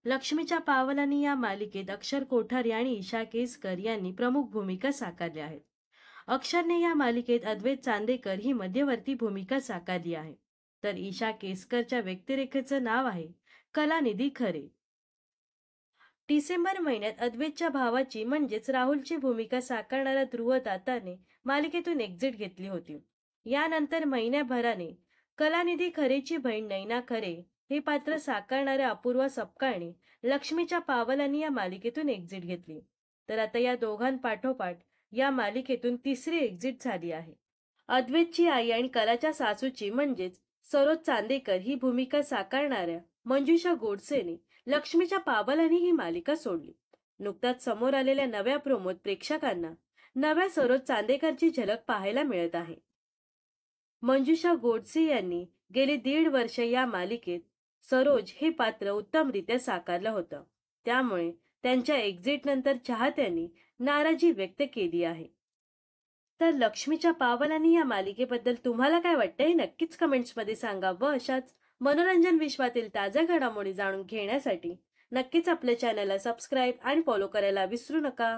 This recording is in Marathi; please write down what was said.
लक्ष्मीच्या पावलांनी या मालिकेत अक्षर कोठारी आणि ईशा केसकर यांनी प्रमुख भूमिका साकारल्या आहेत. अक्षरने या मालिकेत अद्वैत चांदेकर ही मध्यवर्ती भूमिका साकारली आहे, तर ईशा केसकरच्या व्यक्तिरेखेचं नाव आहे कलानिधी खरे. डिसेंबर महिन्यात अद्वैतच्या भावाची म्हणजेच राहुलची भूमिका साकारणाऱ्या ध्रुव दाताने मालिकेतून एक्झिट घेतली होती. यानंतर महिन्याभराने कलानिधी खरेची बहीण नैना खरे हे पात्र साकारणाऱ्या अपूर्वा सपकाळने लक्ष्मीच्या पावलांनी या मालिकेतून एक्झिट घेतली. तर आता या दोघांपाठोपाठ या मालिकेतून तिसरी एक्झिट झाली आहे. अद्वैतची आई आणि कलाच्या सासूची म्हणजेच सरोज चांदेकर ही भूमिका साकारणाऱ्या मंजुषा गोडसेने लक्ष्मीच्या पावलांनी ही मालिका सोडली. नुकताच समोर आलेल्या नव्या प्रोमोत प्रेक्षकांना नव्या सरोज चांदेकरची झलक पाहायला मिळत आहे. मंजुषा गोडसे यांनी गेली 1.5 वर्ष या मालिकेत सरोज हे पात्र उत्तमरित्या साकारलं होतं. त्यामुळे त्यांच्या एक्झिट नंतर चाहत्यांनी नाराजी व्यक्त केली आहे. तर लक्ष्मीच्या पावलांनी या मालिकेबद्दल तुम्हाला काय वाटतं हे नक्कीच कमेंट्समध्ये सांगा व अशाच मनोरंजन विश्वातील ताज्या घडामोडी जाणून घेण्यासाठी नक्कीच आपल्या चॅनलला सबस्क्राईब आणि फॉलो करायला विसरू नका.